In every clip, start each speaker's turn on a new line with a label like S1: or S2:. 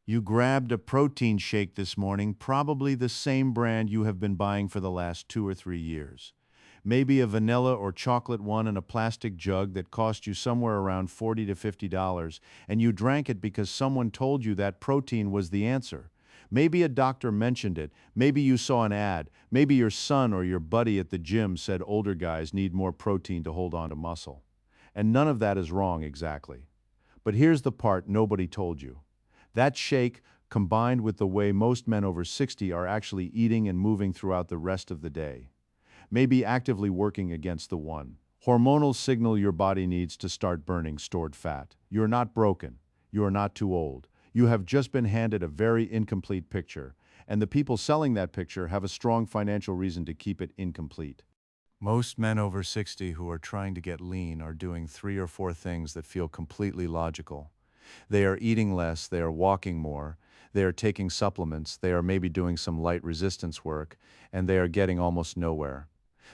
S1: You grabbed a protein shake this morning, probably the same brand you have been buying for the last 2 or 3 years. Maybe a vanilla or chocolate one in a plastic jug that cost you somewhere around $40 to $50, and you drank it because someone told you that protein was the answer. Maybe a doctor mentioned it, maybe you saw an ad, maybe your son or your buddy at the gym said older guys need more protein to hold on to muscle. And none of that is wrong exactly. But here's the part nobody told you. That shake, combined with the way most men over 60 are actually eating and moving throughout the rest of the day, may be actively working against the one hormonal signal your body needs to start burning stored fat. You're not broken. You are not too old. You have just been handed a very incomplete picture, and the people selling that picture have a strong financial reason to keep it incomplete. Most men over 60 who are trying to get lean are doing 3 or 4 things that feel completely logical. They are eating less, they are walking more, they are taking supplements, they are maybe doing some light resistance work, and they are getting almost nowhere.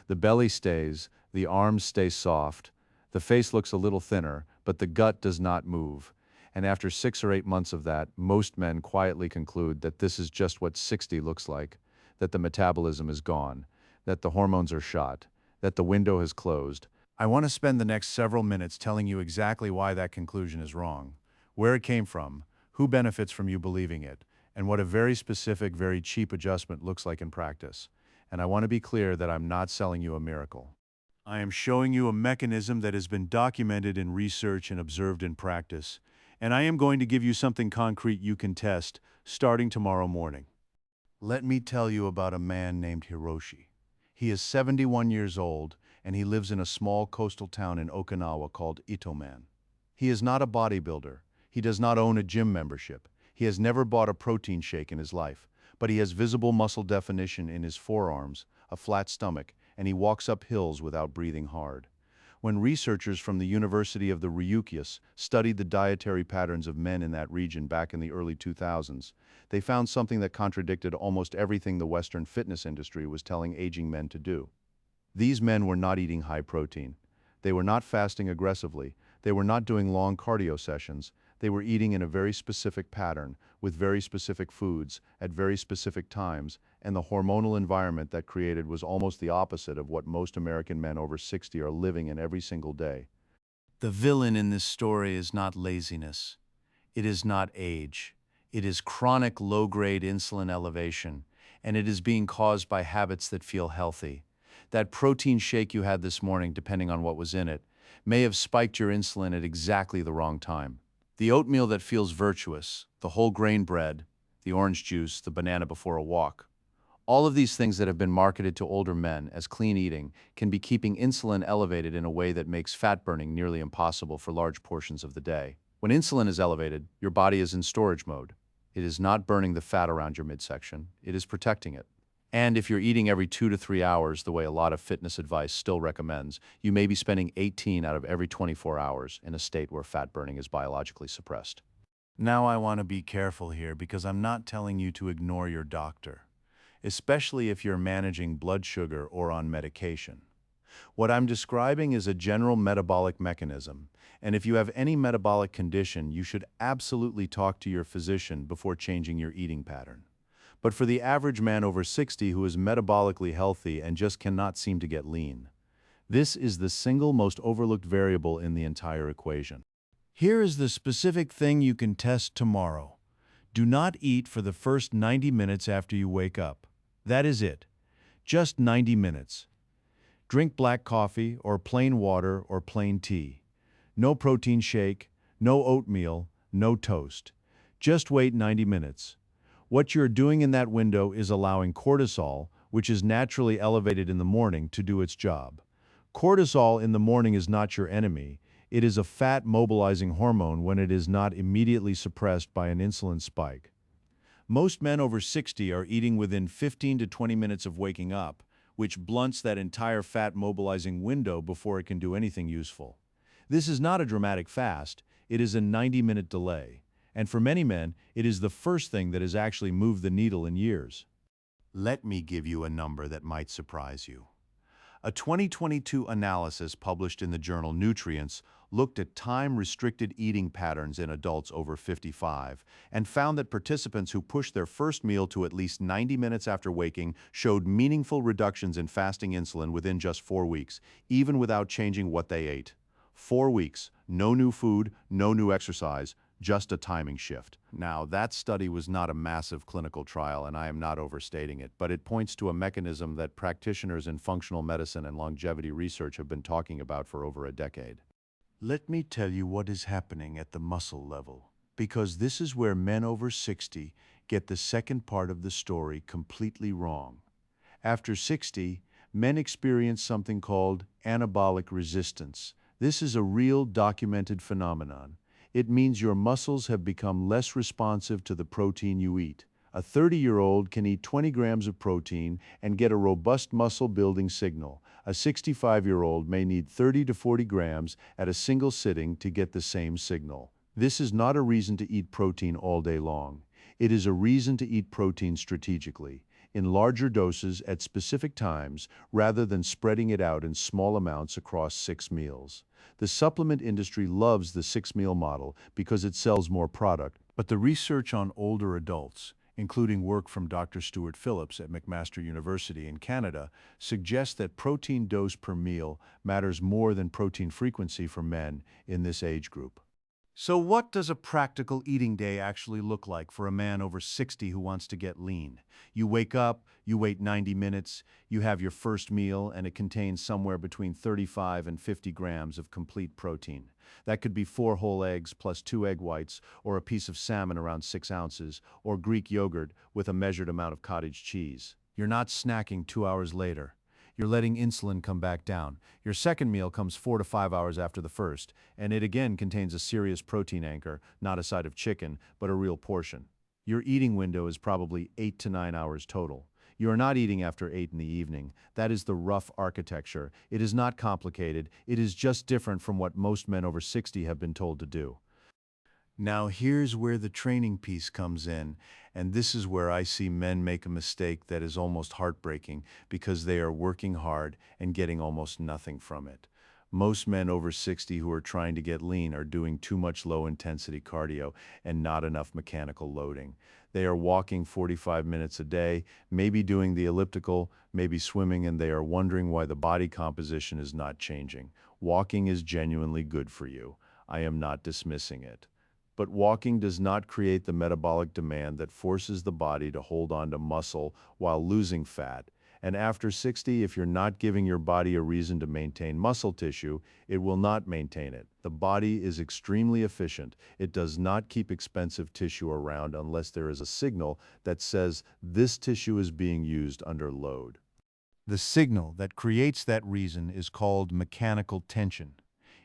S1: The belly stays, the arms stay soft, the face looks a little thinner, but the gut does not move. And after 6 or 8 months of that, most men quietly conclude that this is just what 60 looks like, that the metabolism is gone, that the hormones are shot, that the window has closed. I want to spend the next several minutes telling you exactly why that conclusion is wrong, where it came from, who benefits from you believing it, and what a very specific, very cheap adjustment looks like in practice. And I want to be clear that I'm not selling you a miracle. I am showing you a mechanism that has been documented in research and observed in practice, and I am going to give you something concrete you can test starting tomorrow morning. Let me tell you about a man named Hiroshi. He is 71 years old, and he lives in a small coastal town in Okinawa called Itoman. He is not a bodybuilder. He does not own a gym membership. He has never bought a protein shake in his life, but he has visible muscle definition in his forearms, a flat stomach, and he walks up hills without breathing hard. When researchers from the University of the Ryukyus studied the dietary patterns of men in that region back in the early 2000s, they found something that contradicted almost everything the Western fitness industry was telling aging men to do. These men were not eating high protein. They were not fasting aggressively. They were not doing long cardio sessions. They were eating in a very specific pattern, with very specific foods, at very specific times, and the hormonal environment that created was almost the opposite of what most American men over 60 are living in every single day. The villain in this story is not laziness. It is not age. It is chronic low-grade insulin elevation, and it is being caused by habits that feel healthy. That protein shake you had this morning, depending on what was in it, may have spiked your insulin at exactly the wrong time. The oatmeal that feels virtuous, the whole grain bread, the orange juice, the banana before a walk. All of these things that have been marketed to older men as clean eating can be keeping insulin elevated in a way that makes fat burning nearly impossible for large portions of the day. When insulin is elevated, your body is in storage mode. It is not burning the fat around your midsection, it is protecting it. And if you're eating every 2 to 3 hours, the way a lot of fitness advice still recommends, you may be spending 18 out of every 24 hours in a state where fat burning is biologically suppressed. Now I want to be careful here because I'm not telling you to ignore your doctor, especially if you're managing blood sugar or on medication. What I'm describing is a general metabolic mechanism, and if you have any metabolic condition, you should absolutely talk to your physician before changing your eating pattern. But for the average man over 60 who is metabolically healthy and just cannot seem to get lean, this is the single most overlooked variable in the entire equation. Here is the specific thing you can test tomorrow. Do not eat for the first 90 minutes after you wake up. That is it. Just 90 minutes. Drink black coffee or plain water or plain tea. No protein shake, no oatmeal, no toast. Just wait 90 minutes. What you're doing in that window is allowing cortisol, which is naturally elevated in the morning, to do its job. Cortisol in the morning is not your enemy. It is a fat-mobilizing hormone when it is not immediately suppressed by an insulin spike. Most men over 60 are eating within 15 to 20 minutes of waking up, which blunts that entire fat-mobilizing window before it can do anything useful. This is not a dramatic fast. It is a 90-minute delay. And for many men, it is the first thing that has actually moved the needle in years. Let me give you a number that might surprise you. A 2022 analysis published in the journal Nutrients looked at time-restricted eating patterns in adults over 55 and found that participants who pushed their first meal to at least 90 minutes after waking showed meaningful reductions in fasting insulin within just 4 weeks, even without changing what they ate. 4 weeks, no new food, no new exercise, just a timing shift. Now, that study was not a massive clinical trial, and I am not overstating it, but it points to a mechanism that practitioners in functional medicine and longevity research have been talking about for over a decade. Let me tell you what is happening at the muscle level, because this is where men over 60 get the second part of the story completely wrong. After 60, men experience something called anabolic resistance. This is a real documented phenomenon. It means your muscles have become less responsive to the protein you eat. A 30-year-old can eat 20 grams of protein and get a robust muscle-building signal. A 65-year-old may need 30 to 40 grams at a single sitting to get the same signal. This is not a reason to eat protein all day long. It is a reason to eat protein strategically, in larger doses at specific times, rather than spreading it out in small amounts across 6 meals. The supplement industry loves the 6-meal model because it sells more product, but the research on older adults, including work from Dr. Stuart Phillips at McMaster University in Canada, suggests that protein dose per meal matters more than protein frequency for men in this age group. So what does a practical eating day actually look like for a man over 60 who wants to get lean? You wake up, you wait 90 minutes, you have your first meal, and it contains somewhere between 35 and 50 grams of complete protein. That could be 4 whole eggs plus 2 egg whites, or a piece of salmon around 6 ounces, or Greek yogurt with a measured amount of cottage cheese. You're not snacking 2 hours later. You're letting insulin come back down. Your second meal comes 4 to 5 hours after the first, and it again contains a serious protein anchor, not a side of chicken, but a real portion. Your eating window is probably 8 to 9 hours total. You are not eating after 8 in the evening. That is the rough architecture. It is not complicated. It is just different from what most men over 60 have been told to do. Now here's where the training piece comes in, and this is where I see men make a mistake that is almost heartbreaking because they are working hard and getting almost nothing from it. Most men over 60 who are trying to get lean are doing too much low-intensity cardio and not enough mechanical loading. They are walking 45 minutes a day, maybe doing the elliptical, maybe swimming, and they are wondering why the body composition is not changing. Walking is genuinely good for you. I am not dismissing it. But walking does not create the metabolic demand that forces the body to hold on to muscle while losing fat. And after 60, if you're not giving your body a reason to maintain muscle tissue, it will not maintain it. The body is extremely efficient. It does not keep expensive tissue around unless there is a signal that says this tissue is being used under load. The signal that creates that reason is called mechanical tension.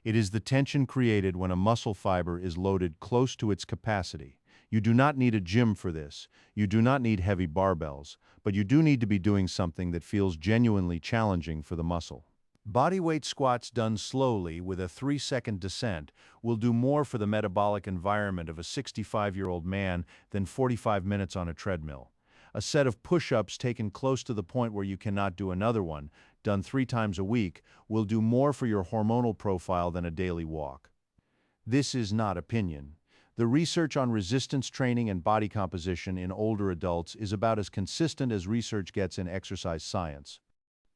S1: It is the tension created when a muscle fiber is loaded close to its capacity. You do not need a gym for this. You do not need heavy barbells, but you do need to be doing something that feels genuinely challenging for the muscle. Bodyweight squats done slowly with a 3-second descent will do more for the metabolic environment of a 65-year-old man than 45 minutes on a treadmill. A set of push-ups taken close to the point where you cannot do another one, done 3 times a week, will do more for your hormonal profile than a daily walk. This is not opinion. The research on resistance training and body composition in older adults is about as consistent as research gets in exercise science.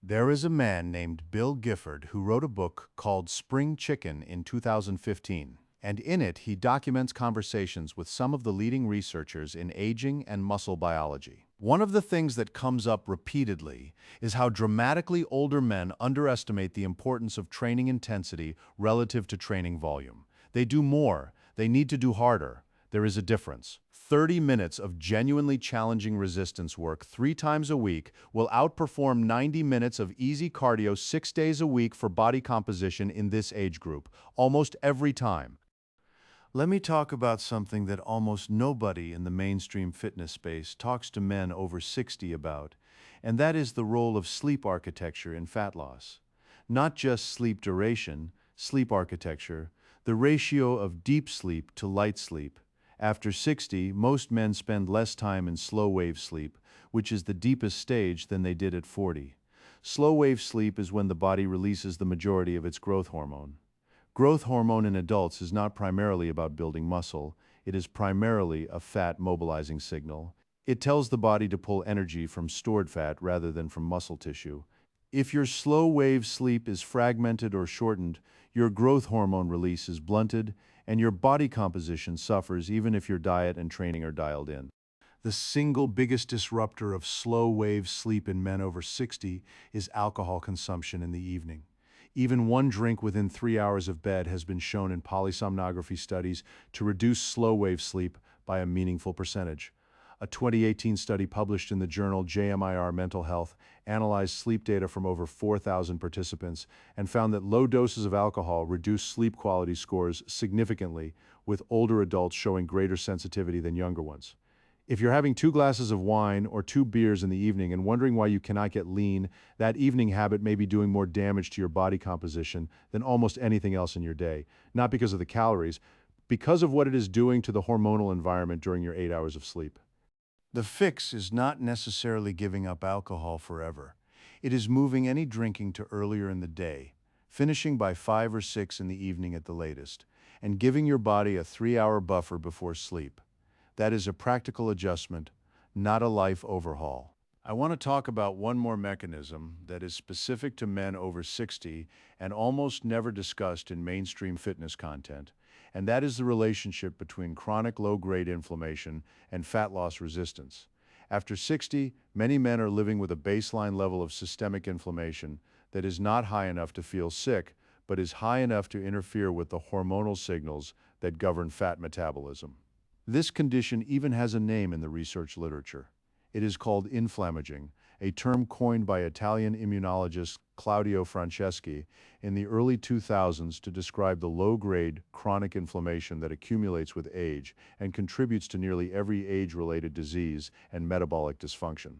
S1: There is a man named Bill Gifford who wrote a book called Spring Chicken in 2015, and in it he documents conversations with some of the leading researchers in aging and muscle biology. One of the things that comes up repeatedly is how dramatically older men underestimate the importance of training intensity relative to training volume. They do more. They need to do harder. There is a difference. 30 minutes of genuinely challenging resistance work 3 times a week will outperform 90 minutes of easy cardio 6 days a week for body composition in this age group, almost every time. Let me talk about something that almost nobody in the mainstream fitness space talks to men over 60 about, and that is the role of sleep architecture in fat loss. Not just sleep duration, sleep architecture, the ratio of deep sleep to light sleep. After 60, most men spend less time in slow-wave sleep, which is the deepest stage, than they did at 40. Slow-wave sleep is when the body releases the majority of its growth hormone. Growth hormone in adults is not primarily about building muscle, it is primarily a fat-mobilizing signal. It tells the body to pull energy from stored fat rather than from muscle tissue. If your slow-wave sleep is fragmented or shortened, your growth hormone release is blunted, and your body composition suffers even if your diet and training are dialed in. The single biggest disruptor of slow-wave sleep in men over 60 is alcohol consumption in the evening. Even one drink within 3 hours of bed has been shown in polysomnography studies to reduce slow-wave sleep by a meaningful percentage. A 2018 study published in the journal JMIR Mental Health analyzed sleep data from over 4,000 participants and found that low doses of alcohol reduced sleep quality scores significantly, with older adults showing greater sensitivity than younger ones. If you're having 2 glasses of wine or 2 beers in the evening and wondering why you cannot get lean, that evening habit may be doing more damage to your body composition than almost anything else in your day, not because of the calories, because of what it is doing to the hormonal environment during your 8 hours of sleep. The fix is not necessarily giving up alcohol forever. It is moving any drinking to earlier in the day, finishing by 5 or 6 in the evening at the latest, and giving your body a 3-hour buffer before sleep. That is a practical adjustment, not a life overhaul. I want to talk about one more mechanism that is specific to men over 60 and almost never discussed in mainstream fitness content, and that is the relationship between chronic low-grade inflammation and fat loss resistance. After 60, many men are living with a baseline level of systemic inflammation that is not high enough to feel sick, but is high enough to interfere with the hormonal signals that govern fat metabolism. This condition even has a name in the research literature. It is called inflammaging, a term coined by Italian immunologist Claudio Franceschi in the early 2000s to describe the low-grade chronic inflammation that accumulates with age and contributes to nearly every age-related disease and metabolic dysfunction.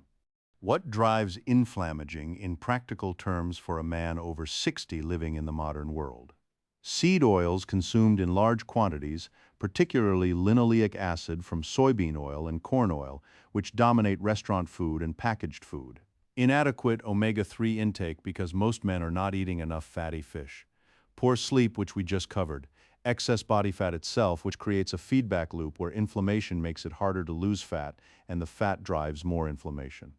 S1: What drives inflammaging in practical terms for a man over 60 living in the modern world? Seed oils consumed in large quantities, particularly linoleic acid from soybean oil and corn oil, which dominate restaurant food and packaged food. Inadequate omega-3 intake because most men are not eating enough fatty fish. Poor sleep, which we just covered. Excess body fat itself, which creates a feedback loop where inflammation makes it harder to lose fat, and the fat drives more inflammation.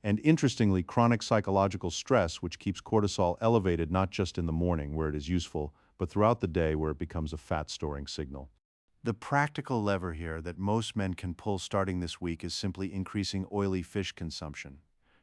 S1: And interestingly, chronic psychological stress, which keeps cortisol elevated not just in the morning, where it is useful, but throughout the day, where it becomes a fat-storing signal. The practical lever here that most men can pull starting this week is simply increasing oily fish consumption.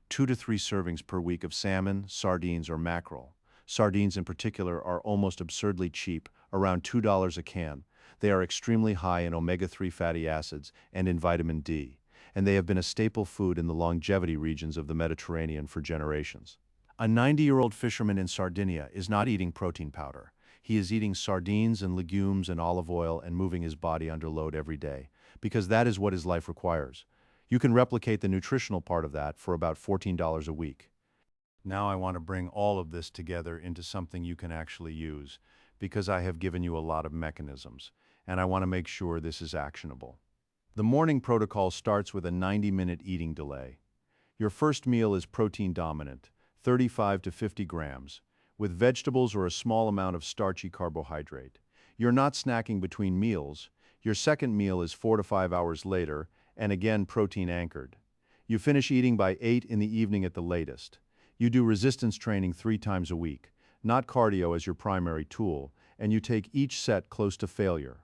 S1: 2 to 3 servings per week of salmon, sardines, or mackerel. Sardines in particular are almost absurdly cheap, around $2 a can. They are extremely high in omega-3 fatty acids and in vitamin D, and they have been a staple food in the longevity regions of the Mediterranean for generations. A 90-year-old fisherman in Sardinia is not eating protein powder. He is eating sardines and legumes and olive oil and moving his body under load every day, because that is what his life requires. You can replicate the nutritional part of that for about $14 a week. Now I want to bring all of this together into something you can actually use, because I have given you a lot of mechanisms, and I want to make sure this is actionable. The morning protocol starts with a 90-minute eating delay. Your first meal is protein dominant, 35 to 50 grams, with vegetables or a small amount of starchy carbohydrate. You're not snacking between meals. Your second meal is 4 to 5 hours later, and again protein anchored. You finish eating by 8 in the evening at the latest. You do resistance training 3 times a week, not cardio as your primary tool, and you take each set close to failure.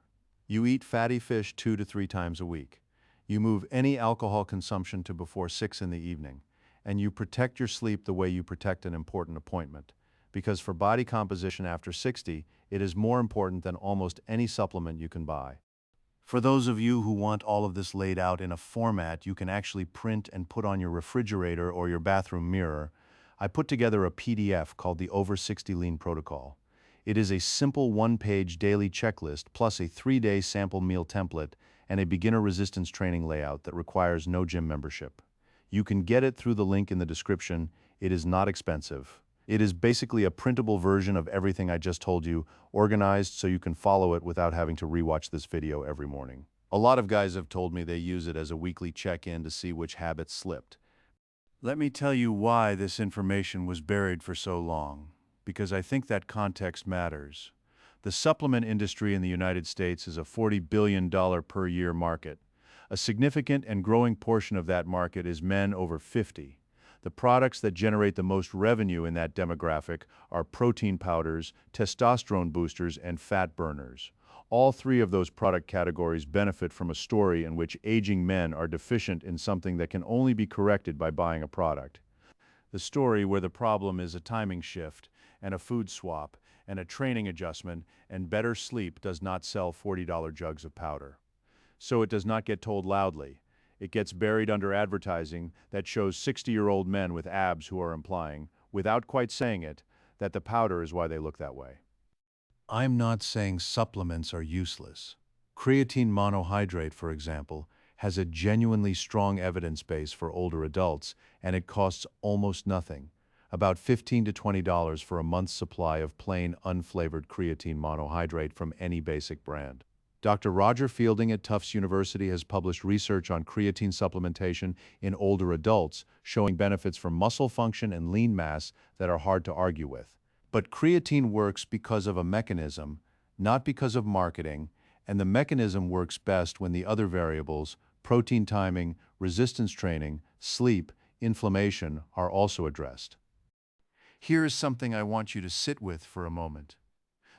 S1: You eat fatty fish 2 to 3 times a week. You move any alcohol consumption to before 6 in the evening, and you protect your sleep the way you protect an important appointment. Because for body composition after 60, it is more important than almost any supplement you can buy. For those of you who want all of this laid out in a format you can actually print and put on your refrigerator or your bathroom mirror, I put together a PDF called the Over 60 Lean Protocol. It is a simple 1-page daily checklist plus a 3-day sample meal template and a beginner resistance training layout that requires no gym membership. You can get it through the link in the description. It is not expensive. It is basically a printable version of everything I just told you, organized so you can follow it without having to rewatch this video every morning. A lot of guys have told me they use it as a weekly check-in to see which habits slipped. Let me tell you why this information was buried for so long, because I think that context matters. The supplement industry in the United States is a $40 billion per year market. A significant and growing portion of that market is men over 50. The products that generate the most revenue in that demographic are protein powders, testosterone boosters, and fat burners. All three of those product categories benefit from a story in which aging men are deficient in something that can only be corrected by buying a product. The story where the problem is a timing shift, and a food swap, and a training adjustment, and better sleep does not sell $40 jugs of powder. So it does not get told loudly. It gets buried under advertising that shows 60-year-old men with abs who are implying, without quite saying it, that the powder is why they look that way. I'm not saying supplements are useless. Creatine monohydrate, for example, has a genuinely strong evidence base for older adults, and it costs almost nothing, about $15 to $20 for a month's supply of plain, unflavored creatine monohydrate from any basic brand. Dr. Roger Fielding at Tufts University has published research on creatine supplementation in older adults, showing benefits for muscle function and lean mass that are hard to argue with. But creatine works because of a mechanism, not because of marketing, and the mechanism works best when the other variables, protein timing, resistance training, sleep, inflammation, are also addressed. Here is something I want you to sit with for a moment.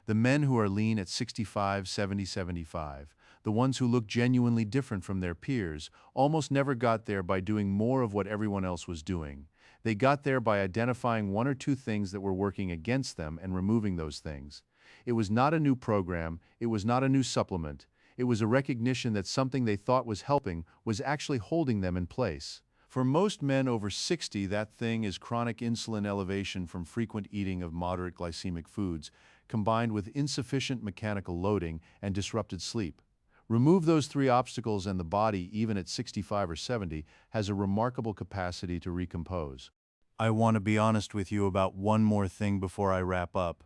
S1: The men who are lean at 65, 70, 75, the ones who look genuinely different from their peers, almost never got there by doing more of what everyone else was doing. They got there by identifying one or two things that were working against them and removing those things. It was not a new program, it was not a new supplement. It was a recognition that something they thought was helping was actually holding them in place. For most men over 60, that thing is chronic insulin elevation from frequent eating of moderate glycemic foods, combined with insufficient mechanical loading and disrupted sleep. Remove those three obstacles and the body, even at 65 or 70, has a remarkable capacity to recompose. I want to be honest with you about one more thing before I wrap up.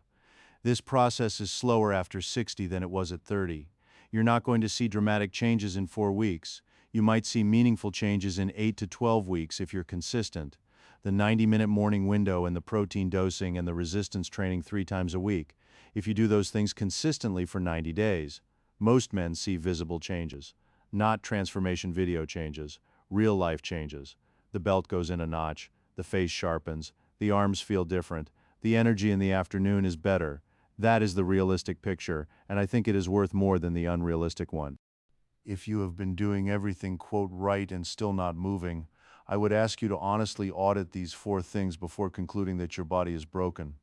S1: This process is slower after 60 than it was at 30. You're not going to see dramatic changes in 4 weeks. You might see meaningful changes in 8 to 12 weeks if you're consistent. The 90-minute morning window and the protein dosing and the resistance training 3 times a week. If you do those things consistently for 90 days, most men see visible changes, not transformation video changes, real-life changes. The belt goes in a notch, the face sharpens, the arms feel different, the energy in the afternoon is better. That is the realistic picture, and I think it is worth more than the unrealistic one. If you have been doing everything, quote, right and still not moving, I would ask you to honestly audit these 4 things before concluding that your body is broken.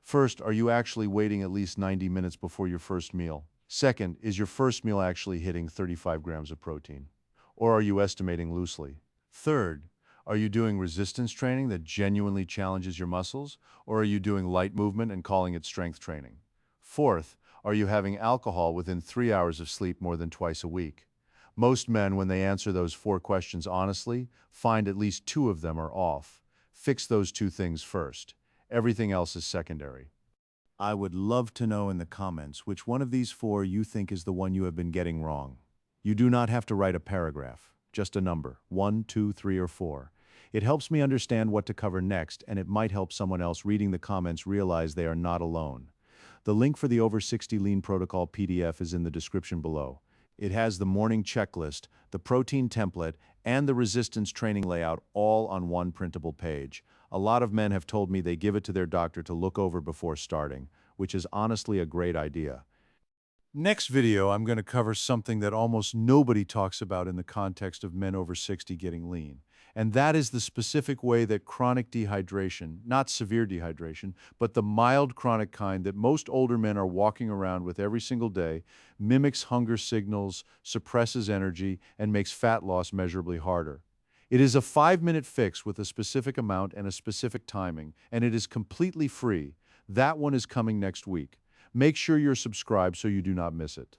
S1: First, are you actually waiting at least 90 minutes before your first meal? Second, is your first meal actually hitting 35 grams of protein? Or are you estimating loosely? Third, are you doing resistance training that genuinely challenges your muscles? Or are you doing light movement and calling it strength training? Fourth, are you having alcohol within 3 hours of sleep more than twice a week? Most men, when they answer those 4 questions honestly, find at least 2 of them are off. Fix those 2 things first. Everything else is secondary. I would love to know in the comments which one of these 4 you think is the one you have been getting wrong. You do not have to write a paragraph, just a number, 1, 2, 3, or 4. It helps me understand what to cover next, and it might help someone else reading the comments realize they are not alone. The link for the Over 60 Lean Protocol PDF is in the description below. It has the morning checklist, the protein template, and the resistance training layout all on one printable page. A lot of men have told me they give it to their doctor to look over before starting, which is honestly a great idea. Next video, I'm going to cover something that almost nobody talks about in the context of men over 60 getting lean. And that is the specific way that chronic dehydration, not severe dehydration, but the mild chronic kind that most older men are walking around with every single day, mimics hunger signals, suppresses energy, and makes fat loss measurably harder. It is a 5-minute fix with a specific amount and a specific timing, and it is completely free. That one is coming next week. Make sure you're subscribed so you do not miss it.